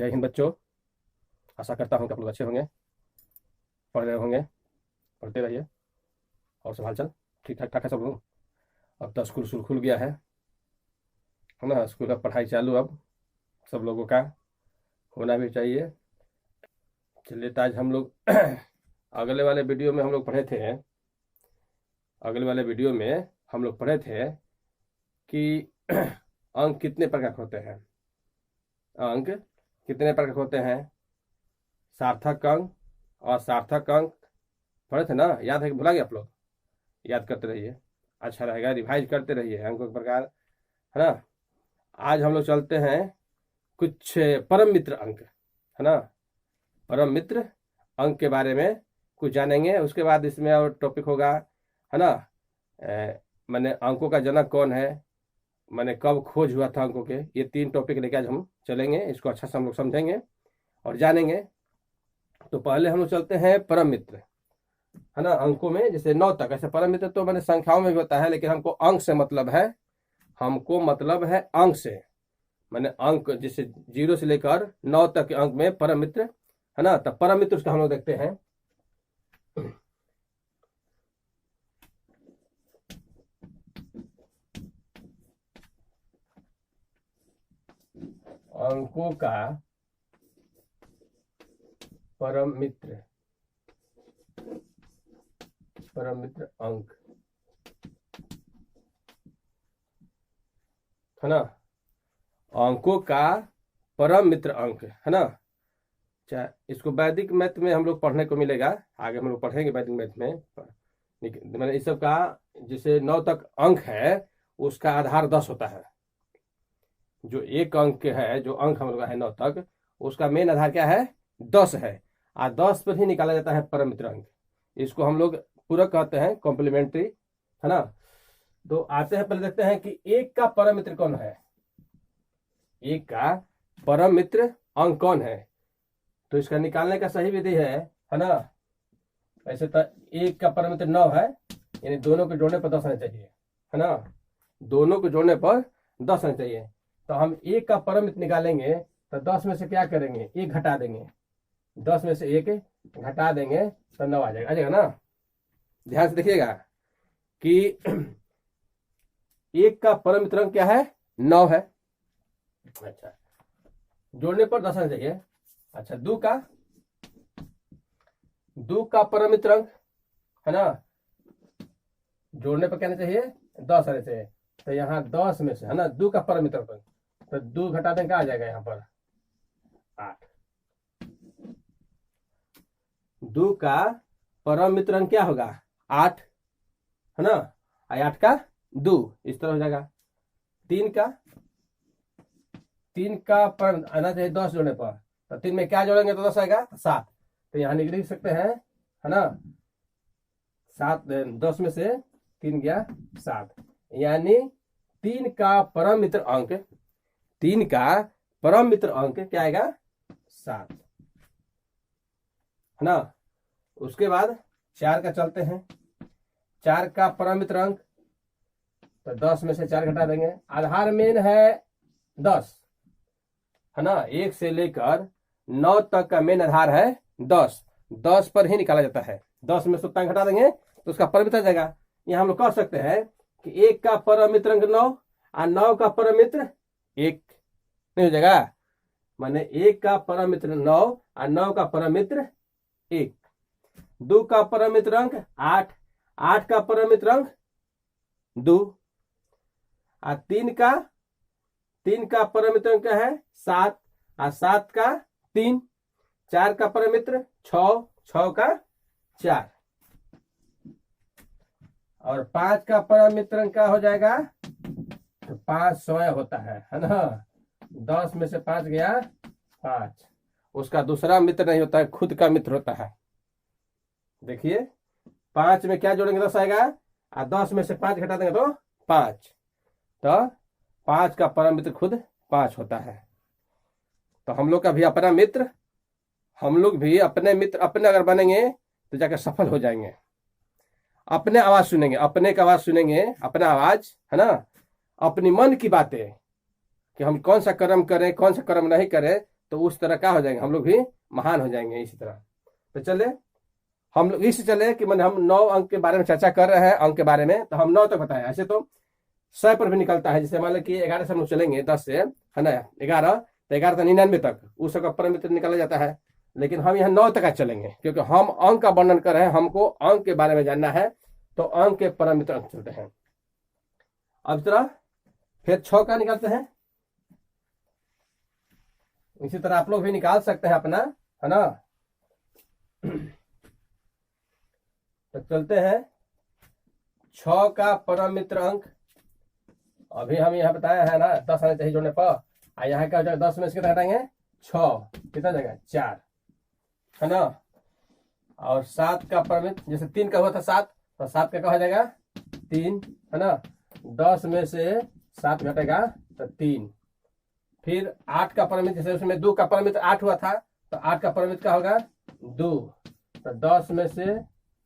जय हिंद बच्चों। आशा करता हूँ कि आप लोग अच्छे होंगे, पढ़ रहे होंगे, पढ़ते रहिए। और सब हालचाल ठीक ठाक ठाक है सब लोग। अब तो स्कूल खुल गया है ना। स्कूल का पढ़ाई चालू अब सब लोगों का होना भी चाहिए। चलिए, तो आज हम लोग अगले वाले वीडियो में हम लोग पढ़े थे कि अंक कितने प्रकार के होते हैं। अंक कितने प्रकार के होते हैं? सार्थक अंक और सार्थक अंक पढ़े थे ना, याद है कि भुला गया आप लोग? याद करते रहिए, अच्छा रहेगा। रिवाइज करते रहिए अंकों के प्रकार, है ना। आज हम लोग चलते हैं कुछ परम मित्र अंक, है ना। परम मित्र अंक के बारे में कुछ जानेंगे। उसके बाद इसमें और टॉपिक होगा, है ना। मैंने अंकों का जनक कौन है, मैंने कब खोज हुआ था अंकों के, ये 3 टॉपिक लेके आज हम चलेंगे। इसको अच्छा से हम लोग समझेंगे और जानेंगे। तो पहले हम लोग चलते हैं परम मित्र, है ना। अंकों में जैसे 9 तक, ऐसे परम मित्र तो मैंने संख्याओं में भी होता है, लेकिन हमको अंक से मतलब है, अंक से। मैंने अंक जैसे 0 से लेकर 9 तक के अंक में परम मित्र, है ना। तब परम मित्र उसका हम लोग देखते हैं। अंकों का परम मित्र अंक, है ना। अंकों का परम मित्र अंक, है ना। चाहे इसको वैदिक मैथ में हम लोग पढ़ने को मिलेगा, आगे हम लोग पढ़ेंगे वैदिक मैथ में। मैंने इस सब का जैसे 9 तक अंक है, उसका आधार 10 होता है। जो एक अंक है, जो अंक हम लोग का है 9 तक, उसका मेन आधार क्या है? 10 है। और 10 पर ही निकाला जाता है परम मित्र अंक। इसको हम लोग पूरक कहते हैं, कॉम्प्लीमेंट्री, है ना। तो आते हैं, पहले देखते हैं कि एक का परम मित्र कौन है। एक का परम मित्र अंक कौन है, तो इसका निकालने का सही विधि है ना। वैसे तो एक का परम मित्र 9 है, यानी दोनों के जोड़ने पर 10 आना चाहिए, है ना। दोनों के जोड़ने पर 10 आना चाहिए। तो हम एक का परम मित्र निकालेंगे तो 10 में से क्या करेंगे? 1 घटा देंगे। 10 में से 1 घटा देंगे तो 9 आ जाएगा ना। ध्यान से देखिएगा कि एक का परम मित्र अंक क्या है? 9 है। अच्छा, जोड़ने पर 10 आना चाहिए। अच्छा, 2 का परम मित्र अंक, है ना। जोड़ने पर क्या आना चाहिए? 10 आना चाहिए। तो यहाँ 10 में से, है ना, 2 का परम मित्र अंक, तो 2 घटा दें, क्या आ जाएगा यहाँ पर? 8। 2 का परम मित्र अंक क्या होगा? 8, है ना। 8 का 2 इस तरह हो जाएगा। 3 का परम आना चाहिए 10 जोड़ने पर, तो 3 में क्या जोड़ेंगे तो 10 आएगा? 7। तो यहाँ लिख सकते हैं, है ना। 7, 10 में से 3 गया 7, यानी 3 का परम मित्र अंक, 3 का परम मित्र अंक क्या आएगा? 7, है ना। उसके बाद 4 का चलते हैं। 4 का परम मित्र अंक, तो 10 में से 4 घटा देंगे। आधार मेन है 10, है ना। 1 से लेकर 9 तक का मेन आधार है 10। 10 पर ही निकाला जाता है। 10 में से घटा देंगे तो उसका परम मित्र आ जाएगा। यहाँ हम लोग कह सकते हैं कि 1 का परम मित्र अंक 9 और 9 का परम मित्र 1 नहीं हो जाएगा। माने 1 का परम मित्र 9 और 9 का परम मित्र 1। 2 का परम मित्र अंक 8, 8 का परम मित्र अंक 2। और 3 का परम मित्र अंक क्या है? 7, और 7 का 3। 4 का परम मित्र 6, 6 का 4। और 5 का परम मित्र अंक क्या हो जाएगा? तो 5 स्वयं होता है ना। 10 में से 5 गया 5। उसका दूसरा मित्र नहीं होता है, खुद का मित्र होता है। देखिए, 5 में क्या जोड़ेंगे? 10 आएगा, और 10 में से 5 घटा देंगे तो 5। तो 5 का परम मित्र खुद 5 होता है। तो हम लोग का भी अपना मित्र, हम लोग भी अपने मित्र अपने अगर बनेंगे तो जाकर सफल हो जाएंगे। अपने आवाज सुनेंगे, अपने का आवाज सुनेंगे, अपना आवाज, है ना। अपनी मन की बातें कि हम कौन सा कर्म करें, कौन सा कर्म नहीं करें, तो उस तरह क्या हो जाएंगे, हम लोग भी महान हो जाएंगे इसी तरह। तो चले हम लोग इस चले कि मैंने हम 9 अंक के बारे में चर्चा कर रहे हैं, अंक के बारे में। तो हम 9 तक बताए, ऐसे तो 100 पर भी निकलता है। जैसे मान लो कि 11 से हम लोग चलेंगे 10 से, है ना, 11 तो 11 से 99 तक उस सबका परमित्र निकाला जाता है। लेकिन हम यहाँ 9 तक चलेंगे क्योंकि हम अंक का वर्णन कर रहे हैं, हमको अंक के बारे में जानना है। तो अंक के परमित्र अंक चलते हैं। अब तरह फिर 6 का निकालते हैं। इसी तरह आप लोग भी निकाल सकते हैं अपना, है ना। तो चलते हैं 6 का परम मित्र अंक। अभी हम यहाँ बताया है ना 10 आने चाहिए जोड़ने पर। यहाँ क्या हो जाएगा, 10 में से कितना हटाएंगे 6, कितना जाएगा 4, है ना। और 7 का परम मित्र, जैसे 3 का हुआ था 7, तो 7 का क्या हो जाएगा 3, है ना। 10 में से 7 घटेगा तो 3। फिर 8 का परम मित्र, जैसे उसमें 2 का परम मित्र 8 हुआ था, तो 8 का परम मित्र क्या होगा 2। तो 10 में से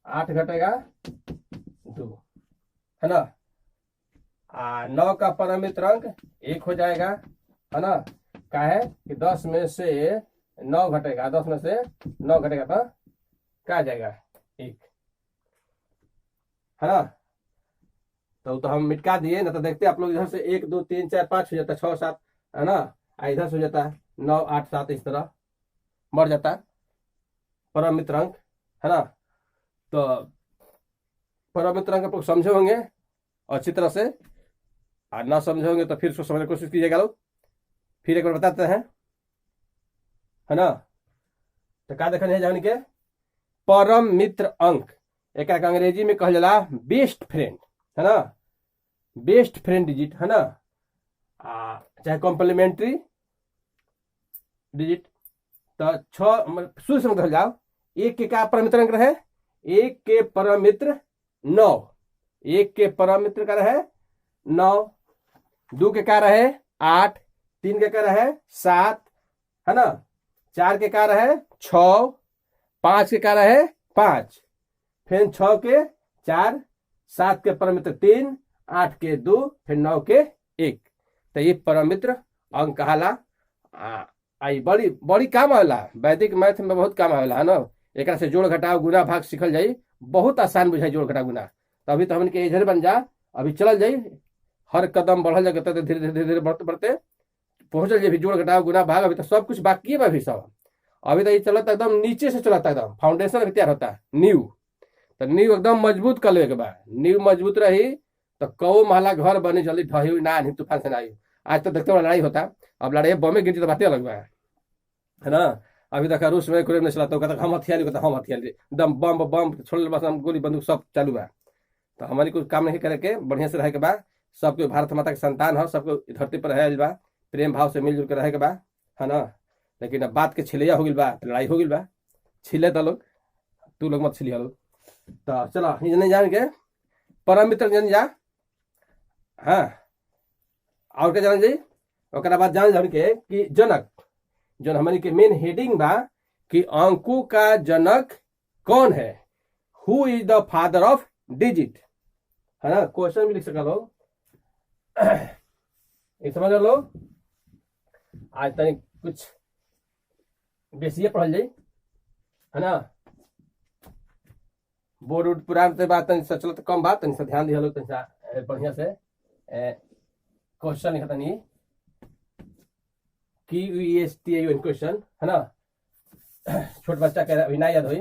8 घटेगा 2, है ना। 9 का परम मित्र अंक 1 हो जाएगा, है ना। क्या है कि 10 में से 9 घटेगा, 10 में से 9 घटेगा तो क्या आ जाएगा 1, है ना। तो हम मिटका दिए ना। तो देखते आप लोग इधर से 1 2 3 4 5 हो जाता है, 6 7, है ना। इधर से हो जाता है 9 8 7, इस तरह मर जाता है परम मित्र अंक, है ना। तो परम मित्र अंक आप लोग समझे होंगे अच्छी तरह से, और ना समझे होंगे तो फिर उसको समझने की कोशिश कीजिएगा लोग। फिर एक बार बताते हैं, है ना। तो क्या देखने है जान के परम मित्र अंक, एक अंग्रेजी में कहा जाला बेस्ट फ्रेंड, है ना। बेस्ट फ्रेंड डिजिट, है ना, चाहे कॉम्प्लीमेंट्री डिजिट। तो 6 शुरू से मतलब जाओ, 1 के क्या परम मित्र अंक रहे, 1 के परम मित्र 9, 1 के परम मित्र का रहे 9, 2 के क्या रहे 8, 3 के क्या रहे 7, है ना, 4 के क्या रहे 6, 5 के क्या रहे 5, फिर 6 के 4, 7 के परम मित्र 3, 8 के 2, फिर 9 के 1। तो ये परम मित्र अंक कहाला। आई बड़ी बड़ी काम आवेला, वैदिक मैथ में बहुत काम आवेला, है ना। एक से जोड़ घटाव गुना भाग सीखल जाई, बहुत आसान बुझाई जोड़ घटाव गुना। तो अभी तो हमन के इधर बन जा, अभी चल जाई, हर कदम बढ़ल जाता है, धीरे धीरे धीरे बढ़ते बढ़ते पहुंचल जाए जोड़ घटाव गुना भाग। अभी तो सब कुछ बाकी है अभी सब। अभी तो ये चलता एकदम नीचे से चलता, एकदम फाउंडेशन अभी तैयार होता है, नींव। तो नींव एकदम मजबूत कर लेके बाद, नींव मजबूत रही तो कौ महला घर बने, जल्दी ढही ना, नहीं तूफान से ना आई। आज तो देखते लड़ाई होता, अब लड़ाई बमे गिनती तो बातें अलग बा, है ना। अभी तक रूस में यूक्रेन में चला, तो कहता हम हथियार, कहता हम हथियार, एकदम बम बम छोड़ बस, हम गोली बंदूक सब चालू बा। तो हमारी कुछ काम नहीं करे के, बढ़िया से रहे के बाद, सबको भारत माता के संतान हो, सबको धरती पर रहे बा, प्रेम भाव से मिलजुल के रहे के बा, है ना। लेकिन अब बात के छिलैया हो गई बा, लड़ाई हो गई बा, छिले तो लोग, तू लोग मत छिलिया लोग। तो चलो ये नहीं जान के परम मित्र जान जा, हाँ। और क्या जान जाई, ओकरा बाद जान के कि जनक, जो हमारी के मेन हेडिंग बा कि अंकों का जनक कौन है, who is the father of digit, है ना। क्वेश्चन भी लिख सका लोग, समझ लो। आज तक कुछ बेसिए पढ़ल जाई, है ना। बोर्ड उड पुरान से बात चलो तो कम बात, तनी ध्यान दिया लोग, तनी बढ़िया से क्वेश्चन लिखा तनी QESTION क्वेश्चन, है ना। छोट बच्चा कह रहा अभी ना याद हो,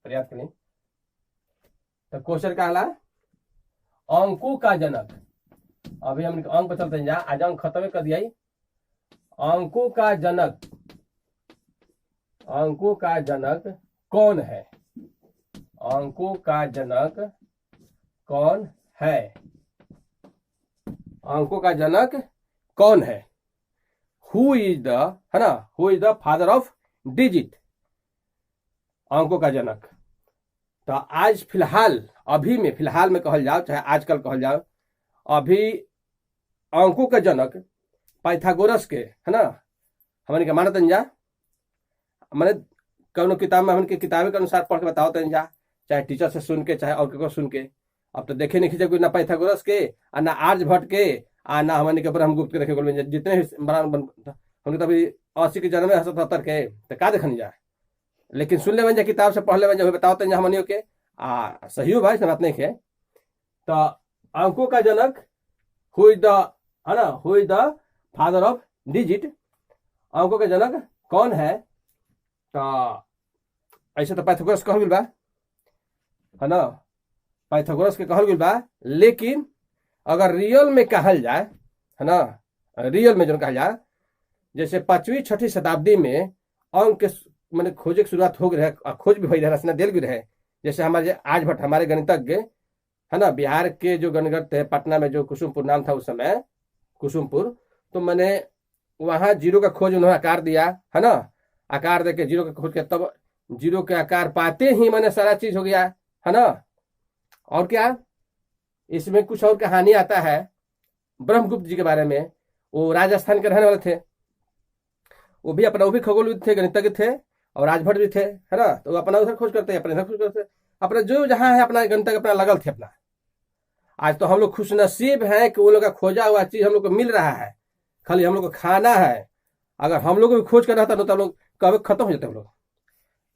प्रयास करें। तो क्वेश्चन का हला अंकों का जनक। अभी हम अंक पर चलते हैं जा, आज अंक खत्म कर दिया। अंकों का जनक, अंकों का जनक कौन है, अंकों का जनक कौन है, अंकों का जनक कौन है, हु इज द, है ना, who is the father of digit, अंकों का जनक। तो आज फिलहाल, अभी में फिलहाल में कहल जाओ, चाहे आजकल कहल जाओ, अभी अंकों का जनक पाइथागोरस के, है ना, हमन के मानत जा, मैंने कौन किताब में, हमन के किताबे के अनुसार पढ़ के बताओ तन जा, चाहे टीचर से सुन के, चाहे और को सुन के। अब तो देखे नहीं खींचे ना पाइथागोरस के, ना आर्यभट्ट के, ना हमन के ब्रह्मगुप्त के देखे, जितने हमने तो अभी 80 के जन्म है 77 के तो का देखनी जाए, लेकिन सुन ले बन जाए किताब से पढ़ ले बन जाए बताओ तो हमनियों के सही हो भाई बात नहीं के। तो अंकों का जनक हु इज द, है ना, who is the father of digit, अंकों का जनक कौन है। तो ऐसे तो पाइथागोरस कहल गइल बा, है ना, पाइथागोरस के कहल गइल बा, लेकिन अगर रियल में कहल जाए, है ना, रियल में जो कहल जाए, जैसे 5वीं 6वीं शताब्दी में अंक के मैंने खोजे की शुरुआत हो गई है, खोज भी हुई रहे, रचना दिल भी रहे। जैसे हमारे आर्यभट्ट हमारे गणितज्ञ, है ना, बिहार के जो गणितज्ञ थे, पटना में जो कुसुमपुर नाम था उस समय, कुसुमपुर, तो मैंने वहां जीरो का खोज उन्होंने आकार दिया, है ना, आकार देके जीरो का खोज किया, तब जीरो के आकार पाते ही मैंने सारा चीज हो गया, है ना। और क्या इसमें कुछ और कहानी आता है ब्रह्मगुप्त जी के बारे में। वो राजस्थान के रहने वाले थे, वो भी खगोलविद थे, गणितज्ञ थे, और राजभट्ट भी थे, है ना। तो अपना उधर खोज करते, अपने इधर खोज करते, अपना जो जहां है अपना गणितज्ञ अपना लगल थे अपना। आज तो हम लोग खुश नसीब हैं कि वो लोग का खोजा हुआ चीज हम लोग को मिल रहा है, खाली हम लोग को खाना है। अगर हम लोग को भी खोज करना था तो हम लोग कभी खत्म हो जाते हम लोग।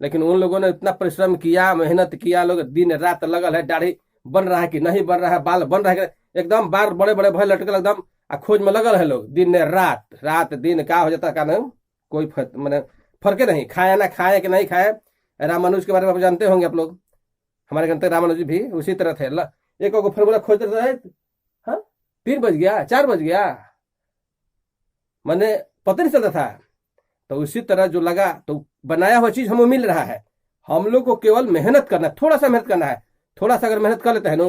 लेकिन उन लोगों ने इतना परिश्रम किया, मेहनत किया, लोग दिन रात लगल है, दाढ़ी बन रहा है कि नहीं बन रहा है, बाल बन रहा है, एकदम बाल बड़े बड़े भय लटकल एकदम खोज में लगल है लोग, दिन रात रात दिन का हो जाता का नहीं कोई मैंने फर्क नहीं, खाया ना खाए कि नहीं खाए। रामानुज के बारे में आप जानते होंगे आप लोग, हमारे गणतंत्र रामानुज भी उसी तरह थे, एक फॉर्मूला खोजते रहे, हाँ 3 बज गया 4 बज गया, मैंने पता नहीं चलता था। तो उसी तरह जो लगा तो बनाया हुआ चीज हमें मिल रहा है, हम लोग को केवल मेहनत करना है, थोड़ा सा मेहनत करना है, थोड़ा सा अगर मेहनत कर लेते हैं ना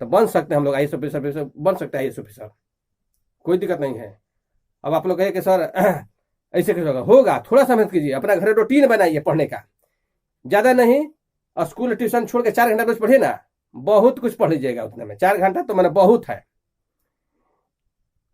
तो बन सकते हैं हम लोग IAS ऑफिसर, बन सकते हैं IAS ऑफिसर, कोई दिक्कत नहीं है। अब आप लोग कहे कि सर ऐसे कैसे होगा, थोड़ा सा मेहनत कीजिए, अपना घर रूटीन बनाइए पढ़ने का, ज्यादा नहीं, स्कूल ट्यूशन छोड़ के 4 घंटा रोज पढ़िए ना, बहुत कुछ पढ़ लीजिएगा उतने में। 4 घंटा तो मैंने बहुत है।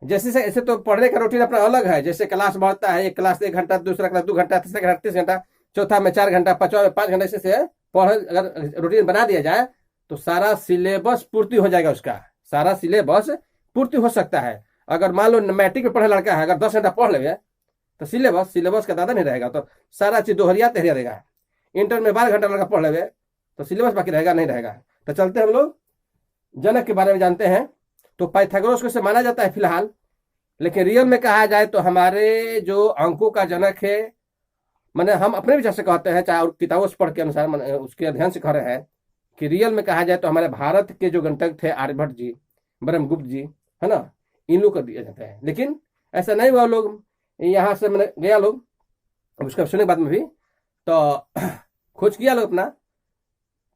जैसे से ऐसे तो पढ़ने का रूटीन अपना अलग है, जैसे क्लास बढ़ता है, एक क्लास 1 घंटा, दूसरा क्लास 2 घंटा, तीसरा क्लास 30 घंटा, चौथा में 4 घंटा, पांचवा में 5 घंटा, ऐसे से पढ़ अगर रूटीन बना दिया जाए तो सारा सिलेबस पूर्ति हो जाएगा, उसका सारा सिलेबस पूर्ति हो सकता है। अगर मान लो मैट्रिक में पढ़े लड़का है, अगर 10 घंटा पढ़ ले तो सिलेबस का दादा नहीं रहेगा, तो सारा चीज दोहरिया तहरिया देगा। इंटर में 12 घंटा लड़का पढ़ ले तो सिलेबस बाकी रहेगा नहीं रहेगा। तो चलते हम लोग जनक के बारे में जानते हैं। तो पाइथागोरस को से माना जाता है फिलहाल, लेकिन रियल में कहा जाए तो हमारे जो अंकों का जनक है, मैंने हम अपने विचार से कहते हैं, चाहे किताबों से पढ़ के अनुसार उसके अध्ययन से कह रहे हैं कि रियल में कहा जाए तो हमारे भारत के जो गणितज्ञ थे आर्यभट्ट जी, ब्रह्मगुप्त जी, है ना, इन लोग को दिया जाता है। लेकिन ऐसा नहीं हुआ, लोग यहाँ से मैंने गया लोग उसका सुनने के बाद में भी तो खोज किया लोग अपना।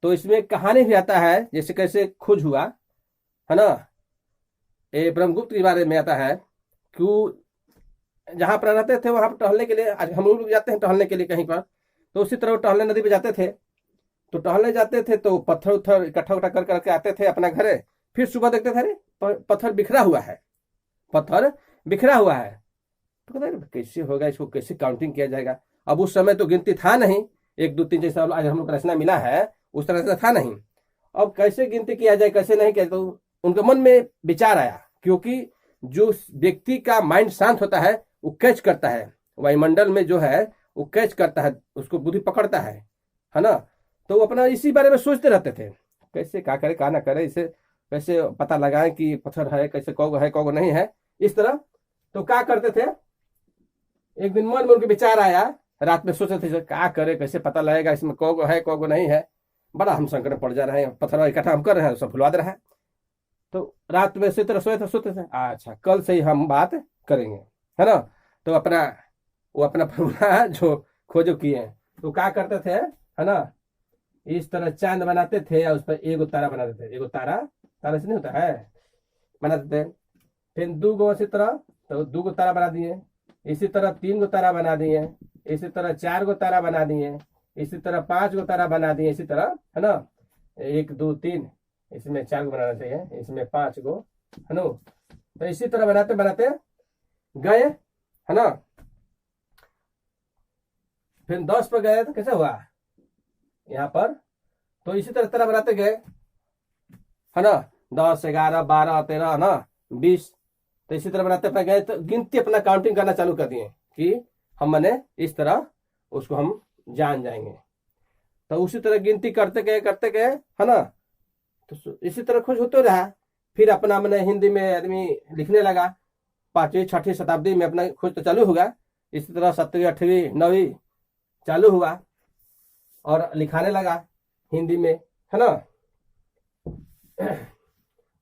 तो इसमें कहानी भी आता है जैसे कैसे खोज हुआ, है ना। ये ब्रह्मगुप्त के बारे में आता है क्यों जहां पर रहते थे वहां पर टहलने के लिए, आज हम लोग जाते हैं टहलने के लिए कहीं पर, तो उसी तरह टहलने नदी पे जाते थे। तो टहलने जाते थे तो पत्थर उथर इकट्ठा उठा कर करके आते थे अपना घरे, फिर सुबह देखते थे अरे पत्थर बिखरा हुआ है, पत्थर बिखरा हुआ है। तो कहते कैसे होगा, इसको कैसे काउंटिंग किया जाएगा। अब उस समय तो गिनती था नहीं, 1 2 3 जैसा आज हम लोग रचना मिला है उस तरह से था नहीं। अब कैसे गिनती किया जाए कैसे नहीं किया, तो उनके मन में विचार आया, क्योंकि जो व्यक्ति का माइंड शांत होता है वो कैच करता है, वायुमंडल में जो है वो कैच करता है, उसको बुद्धि पकड़ता है ना। तो वो अपना इसी बारे में सोचते रहते थे, कैसे क्या करे क्या ना करे, इसे कैसे पता लगाएं कि पत्थर है, कैसे कौगो है कौगो नहीं है, इस तरह। तो क्या करते थे, एक दिन मन में उनके विचार आया, रात में सोचते थे क्या करे, कैसे पता लगेगा इसमें कौगो है कौगो नहीं है, बड़ा हम संकट में पड़ जा रहे हैं, पत्थर इकट्ठा हम कर रहे हैं, सब भुलवा दे रहा है। तो रात में इसी तरह सोते थे, अच्छा कल से ही हम बात करेंगे, है ना। तो वो अपना फॉर्मूला जो खोजो किए, तो क्या करते थे, है ना, इस तरह चांद बनाते थे और उस पर 1 तारा बनाते थे, 1 तारा से नहीं होता है, बनाते थे। फिर 2 इसी तरह, तो 2 तारा बना दिए, इसी तरह 3 तारा बना दिए, इसी तरह 4 तारा बना दिए, इसी तरह 5 तारा बना दिए, इसी तरह, है ना, 1 2 3, इसमें 4 बनाना चाहिए, इसमें 5 है ना। तो इसी तरह बनाते बनाते गए, है ना। फिर 10 पर गए तो कैसे हुआ यहाँ पर, तो इसी तरह तरह बनाते गए, है ना, 10 11 12 13, है ना, 20। तो इसी तरह बनाते अपना गए, तो गिनती अपना काउंटिंग करना चालू कर दिए कि हम मैंने इस तरह उसको हम जान जाएंगे। तो उसी तरह गिनती करते गए है ना। तो इसी तरह खोज होते रहा। फिर अपना मैंने हिंदी में आदमी लिखने लगा। 5वीं 6वीं शताब्दी में अपना खोज तो चालू होगा। इसी तरह 7वीं 8वीं 9वीं चालू हुआ और लिखाने लगा हिंदी में, है ना।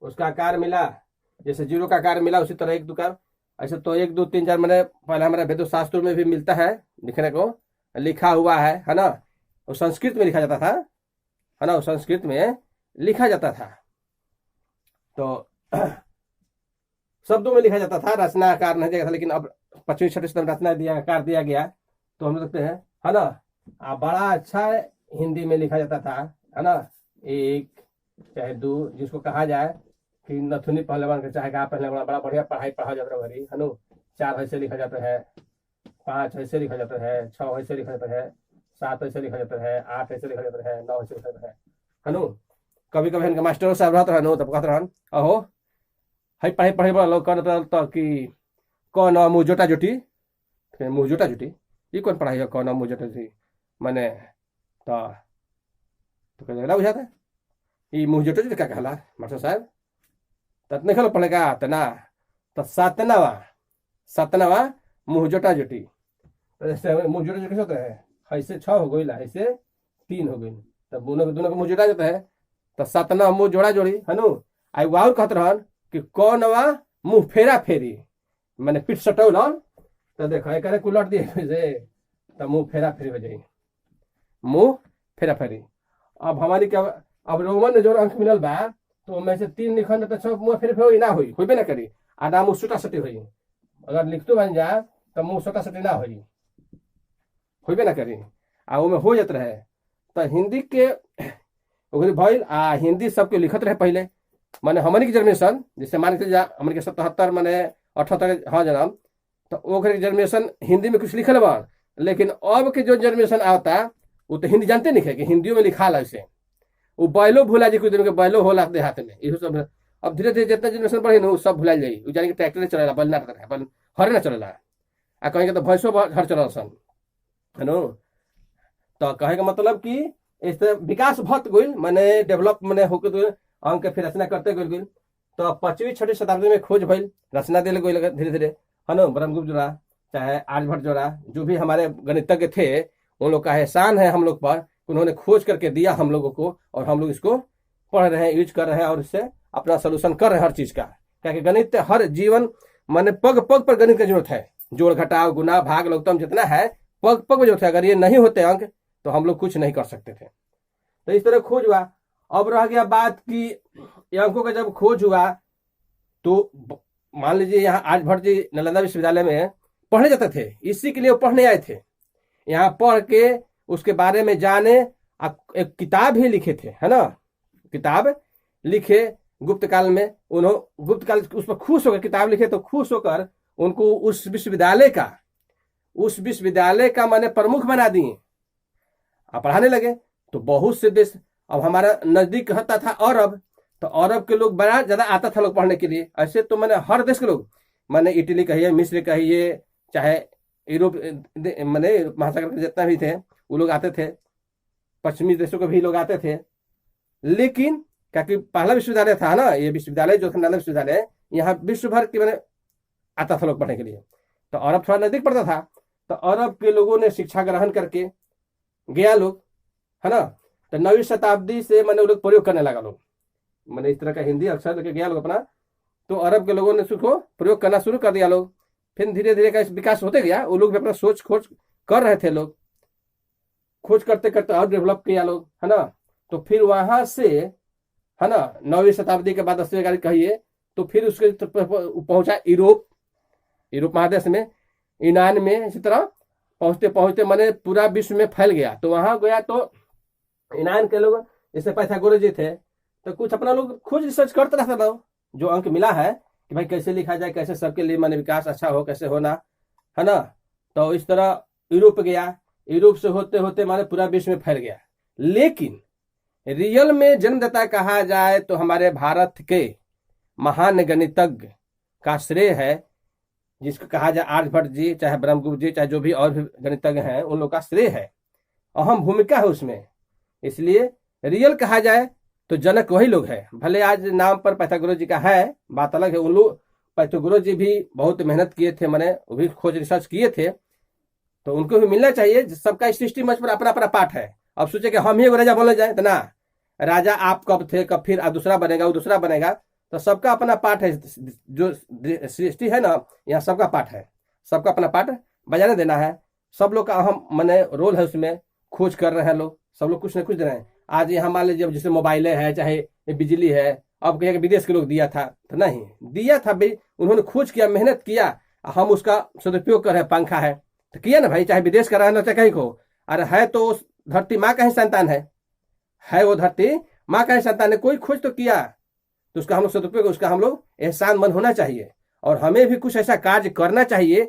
उसका आकार मिला, जैसे जीरो का आकार मिला उसी तरह 1 2 का। ऐसे तो 1 2 3 4 मैंने पहले हमारे वेद शास्त्र में भी मिलता है लिखने को, लिखा हुआ है ना। वो संस्कृत में लिखा जाता था, है ना। वो संस्कृत में लिखा जाता था, तो शब्दों में लिखा जाता था, रचना आकार नहीं दिया था। लेकिन अब 25वीं 26वीं शताब्दी में रचना दिया, आकार दिया गया, तो हम देखते हैं, है ना। बड़ा अच्छा हिंदी में लिखा जाता था, है ना। 1 चाहे 2 जिसको कहा जाए कि नथुनी पहलवान के चाहे कहा पहलवान, बड़ा बढ़िया पढ़ाई पढ़ा जाता है, है ना। 4 ऐसे लिखा जाता है, 5 ऐसे लिखा जाता है, 6 ऐसे लिखा जाता है, 7 ऐसे लिखा जाता है, 8 ऐसे लिखा जाता है, 9 ऐसे लिखा जाता है ना। कभी कभी इनका मास्टर साहब रहते रहनो तब कहते रहन, अहो है पढ़े पढ़े बड़ा लोग कहते कि कौन मुँह जोटा जोटी, फिर मुँह जोटा जोटी ये कौन पढ़ाई है, कौन मुँह जोटा जोटी मैंने तो कहते ना बुझाता ये मुँह जोटा जोटी क्या कहला मास्टर साहब, तब नहीं खेलो पढ़ेगा तना तो सतनावा मुँह जोटा जोटी। मुँह जोटा जोटी होता है, ऐसे 6 हो गई, ऐसे 3 हो गई, तब दोनों को मुँह जोड़ा जाता है, तो 7 मुँह जोड़ा जोड़ी, है नु। आई वाउर कहते रहन कि कौनवा मुँह फेरा फेरी, मैंने पीठ सटौलन तो देखो एक उलट दिए तो मुँह फेरा फेरी हो जाए, मुँह फेरा फेरी। अब हमारी क्या, अब रोमन जो अंक मिलल बा तो में से 3 लिखन तो 6 मुँह फेरे फेरी ना हुई, होबे ना करी। आधा मुँह सुटा सटी हुई, अगर लिखतो बन जा तो मुँह सुटा सटी ना हुई, होबे ना करी। वो में हो जाते रहे। तो हिंदी के भइल हिंदी सबके लिखत रहे पहले, माने हमनी की जनरेशन जैसे मान के जा हमनी के 77 माने 78 हाँ जन्म, तो ओकरे जनरेशन हिंदी में कुछ लिखल बा। लेकिन अब के जो जनरेशन आता वो तो हिंदी जानते नहीं है कि हिंदियों में लिखा है ऐसे, वो बैलो भूला जी, कुछ दिन के बैलो होला देहात में, ये सब। अब धीरे धीरे जितना जनरेशन बढ़े ना सब भुला जाई, जाने के ट्रैक्टर चलेला, बैल ना बैल हरे ना चलेला, कहेंगे तो भैंसो हर चल सन, है नो। तो कहे का मतलब कि इस तरह विकास भट गई, मैंने डेवलप मैंने होकर अंक फिर रचना करते गई। तो 5वीं 6वीं शताब्दी में खोज भइल, रचना दिल गई धीरे धीरे, है ना। ब्रह्मगुप्त जोड़ा चाहे आर्यभट्ट जोड़ा, जो भी हमारे गणितज्ञ थे, उन लोग का एहसान है हम लोग पर, उन्होंने खोज करके दिया हम लोगों को, और हम लोग इसको पढ़ रहे हैं, यूज कर रहे हैं, और इससे अपना सोल्यूशन कर रहे हैं हर चीज का। क्या गणित हर जीवन माने पग पग पर गणित की जरूरत है, जोड़ घटाव गुना भाग लघुत्तम जितना है पग पग जरूरत है। अगर ये नहीं होते अंक तो हम लोग कुछ नहीं कर सकते थे। तो इस तरह खोज हुआ। अब रह गया बात कि अंकों का जब खोज हुआ तो मान लीजिए यहाँ आर्यभट्ट जी नालंदा विश्वविद्यालय में पढ़ने जाते थे, इसी के लिए वो पढ़ने आए थे, यहाँ पढ़ के उसके बारे में जाने, एक किताब ही लिखे थे, है ना। किताब लिखे गुप्त काल में, उन्होंने गुप्त काल उस पर खुश होकर किताब लिखे, तो खुश होकर उनको उस विश्वविद्यालय का माने प्रमुख बना दिए, पढ़ाने लगे। तो बहुत से देश, अब हमारा नजदीक होता था अरब, तो अरब के लोग बड़ा ज्यादा आता था लोग पढ़ने के लिए। ऐसे तो मैंने हर देश के लोग, मैंने इटली कहिए, मिस्र कहिए, चाहे यूरोप मैंने महासागर के जितना भी थे वो लोग आते थे, पश्चिमी देशों के भी लोग आते थे। लेकिन क्या कि पहला विश्वविद्यालय था ना, ये विश्वविद्यालय जो था नालंदा विश्वविद्यालय, यहाँ विश्व भर के मैंने आता था लोग पढ़ने के लिए। तो अरब थोड़ा नजदीक पड़ता था, तो अरब के लोगों ने शिक्षा ग्रहण करके गया लोग, है ना। तो 9वीं शताब्दी से मैंने वो लोग प्रयोग करने लगा लोग, मैंने इस तरह का हिंदी अक्षर लेके गया लोग अपना। तो अरब के लोगों ने उसको प्रयोग करना शुरू कर दिया लोग, फिर धीरे धीरे का विकास होते गया। वो लोग भी अपना सोच खोज कर रहे थे, लोग खोज करते करते और डेवलप किया लोग, है ना। तो फिर वहां से, है ना, 9वीं शताब्दी के बाद 10वीं कहिए, तो फिर उसके पहुंचा यूरोप महादेश में, यूनान में, इसी तरह पहुंचते पहुंचते मैंने पूरा विश्व में फैल गया। तो वहां गया तो यूनान के लोग जैसे पाइथागोरस जी थे, तो कुछ अपना लोग खोज रिसर्च करते रहता था। जो अंक मिला है कि भाई कैसे लिखा जाए, कैसे सबके लिए माने विकास अच्छा हो, कैसे होना, है ना। तो इस तरह यूरोप गया, यूरोप से होते होते माने पूरा विश्व में फैल गया। लेकिन रियल में जन्मदाता कहा जाए तो हमारे भारत के महान गणितज्ञ का श्रेय है, जिसको कहा जाए आर्यभट्ट जी, चाहे ब्रह्मगुप्त जी, चाहे जो भी और भी गणितज्ञ हैं, उन लोग का श्रेय है, अहम भूमिका है उसमें। इसलिए रियल कहा जाए तो जनक वही लोग है। भले आज नाम पर पाइथागोरस जी का है, बात अलग है। उन लोग पाइथागोरस जी भी बहुत मेहनत किए थे, मैंने वो भी खोज रिसर्च किए थे, तो उनको भी मिलना चाहिए। सबका सृष्टि मंच पर अपना अपना पाठ है। अब सोचे कि हम ही एगो राजा बोले जाए, तो ना, राजा आप कब थे, कब फिर दूसरा बनेगा, वो दूसरा बनेगा, तो सबका अपना पाठ है। जो सृष्टि है ना, यहाँ सबका पाठ है, सबका अपना पाठ बजाने देना है। सब लोग का अहम मैंने रोल है उसमें, खोज कर रहे हैं लोग, सब लोग कुछ न कुछ दे रहे हैं। आज यहाँ मान लीजिए जैसे मोबाइलें है, चाहे बिजली है, अब कहें विदेश के लोग दिया था, तो नहीं दिया था भाई, उन्होंने खोज किया, मेहनत किया, हम उसका सदुपयोग कर रहे हैं। पंखा है तो किया ना भाई, चाहे विदेश का रहना चाहे कहीं को, अरे है तो उस धरती माँ का ही संतान है वो धरती माँ का ही संतान है, कोई खोज तो किया, तो उसका हम लोग सदुपयोग, उसका हम लोग एहसान मंद होना चाहिए। और हमें भी कुछ ऐसा कार्य करना चाहिए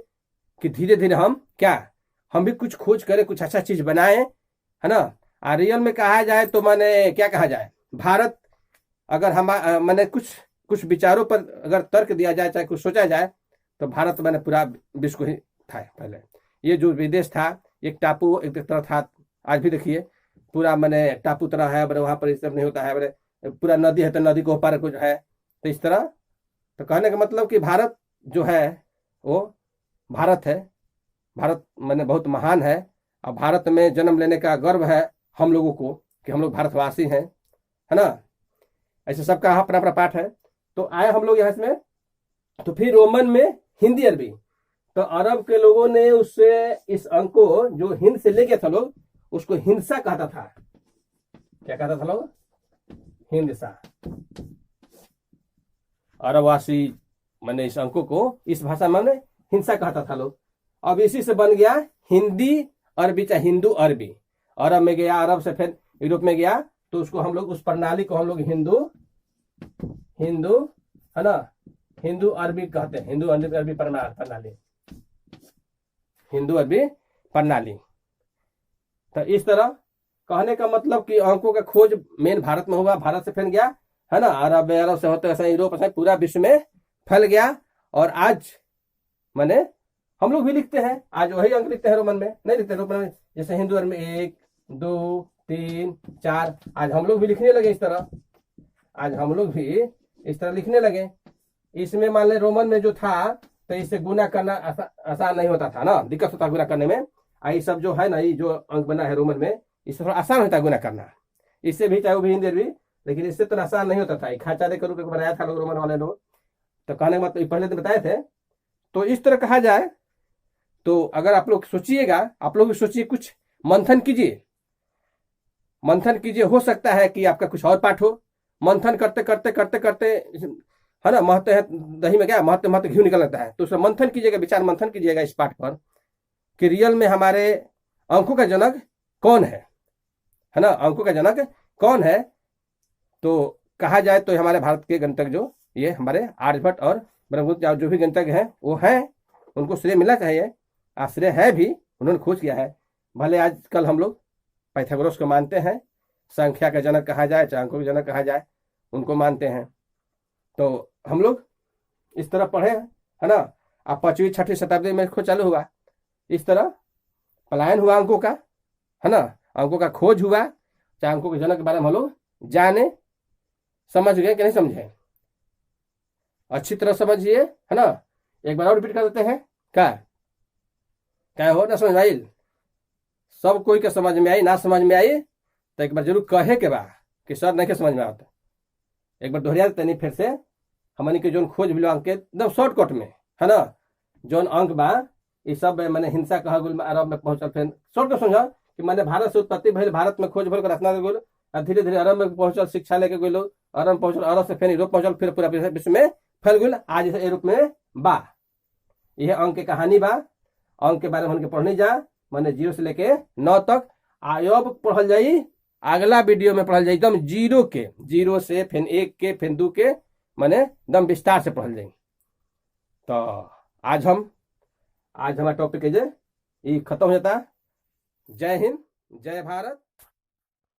कि धीरे धीरे हम भी कुछ खोज करें, कुछ अच्छा चीज बनाए, है ना। रियल में कहा जाए तो मैंने क्या कहा जाए, भारत अगर हम मैंने कुछ विचारों पर अगर तर्क दिया जाए, चाहे कुछ सोचा जाए, तो भारत मैंने पूरा विश्व को ही था। पहले ये जो विदेश था, एक टापू एक तरह था, आज भी देखिए पूरा मैंने टापू तरह है, बड़े वहां पर इस तरह नहीं होता है, बड़े पूरा नदी है तो नदी को ऊपर कुछ है, तो इस तरह। तो कहने का मतलब कि भारत जो है वो भारत है, भारत मैंने बहुत महान है। और भारत में जन्म लेने का गर्व है हम लोगों को कि हम लोग भारतवासी हैं, है ना। ऐसे सबका अपना अपना पाठ है। तो आए हम लोग यहाँ में, तो फिर रोमन में हिंदी अरबी, तो अरब के लोगों ने उससे इस अंक को जो हिंद से ले गया था लोग, उसको हिंसा कहता था। क्या कहता था लोग? हिंदसा। अरबवासी मैंने इस अंकों को इस भाषा में हिंसा कहता था लोग। अब इसी से बन गया हिंदी अरबी, चाहे हिंदू अरबी। अरब में गया, अरब से फिर यूरोप में गया, तो उसको हम लोग, उस प्रणाली को हम लोग हिंदू है ना, हिंदू अरबी कहते हैं। हिंदू अरबी प्रणाली, हिंदू अरबी प्रणाली। तो इस तरह कहने का मतलब कि अंकों का खोज मेन भारत में हुआ, भारत से फैल गया, है ना। अरब से होते ऐसा यूरोप से पूरा विश्व में फैल गया। और आज मैंने हम लोग भी लिखते हैं, आज वही अंक लिखते हैं, रोमन में नहीं लिखते। रोमन में जैसे हिंदू में 1 2 3 4, आज हम लोग भी लिखने लगे इस तरह, आज हम लोग भी इस तरह लिखने लगे। इसमें मान ले रोमन में जो था, तो इससे गुना करना आसान नहीं होता था ना, दिक्कत होता गुना करने में। ये सब जो है ना, ये जो अंक बना है रोमन में, इससे थोड़ा आसान होता है गुना करना, इससे भी, चाहे वो भी हिंदी भी, लेकिन इससे तो आसान नहीं होता था। खाचारे के रूप में बनाया था लोग, रोमन वाले लोग। तो कहने का मतलब पहले तो बताए थे। तो इस तरह कहा जाए तो अगर आप लोग सोचिएगा, आप लोग भी सोचिए, कुछ मंथन कीजिए, मंथन कीजिए। हो सकता है कि आपका कुछ और पाठ हो। मंथन करते करते करते करते, है ना, महत्व है दही में, क्या महत्व घी निकल लगता है। तो उसमें मंथन कीजिएगा, विचार मंथन कीजिएगा इस पाठ पर कि रियल में हमारे अंकों का जनक कौन है ना, अंकों का जनक कौन है। तो कहा जाए तो हमारे भारत के गणितज्ञ जो ये हमारे आर्यभट्ट और ब्रह्मगुप्त जो भी गणितज्ञ हैं वो हैं, उनको श्रेय मिलना चाहिए। आश्रय है भी, उन्होंने खोज किया है। भले आजकल हम लोग पाइथागोरस को मानते हैं, संख्या का जनक कहा जाए, चाहे अंकों का जनक कहा जाए, उनको मानते हैं। तो हम लोग इस तरह पढ़े, है ना। अब 5वीं 6वीं शताब्दी में खोज चालू हुआ, इस तरह पलायन हुआ अंकों का, है ना, अंकों का खोज हुआ, चाहे अंकों के जनक के बारे में हम लोग जाने, समझ गए कि नहीं समझे, अच्छी तरह समझिए, है ना। एक बार और रिपीट कर देते हैं, क्या हो ना समझ में आई, सब कोई के समझ में आई, ना समझ में आई तो एक बार जरूर कहे के बा कि सर नहीं के समझ में आता, एक बार दोहरा देते। नहीं फिर से हमने के जोन खोज मिलो अंक एकदम शॉर्टकट में, है ना, जोन अंक बा ये सब मैंने हिंसा कहा गुल में, अरब में पहुंचल, फिर शॉर्टकट समझा कि मैंने भारत से उत्पत्ति भइल, भारत में खोज भइल, रचना गुल, धीरे धीरे अरब में पहुंचल, शिक्षा लेके गए लोग, अरब पहुंचल, अरब से फिर यूरोप पहुंचल, फिर पूरा विश्व में फैल गई। आज यूरोप में बा, यह अंक की कहानी बा। अंक के बारे में हमके पढ़ने जा, मैंने 0 से लेके 9 तक आयोग पढ़ल जाई, अगला वीडियो में पढ़ल जाई एकदम 0 से फिर 1 के फिर 2 के, मैंने एकदम विस्तार से पढ़ल जाई। तो आज हमारा टॉपिक है ये खत्म हो जाता। जय हिंद, जय भारत।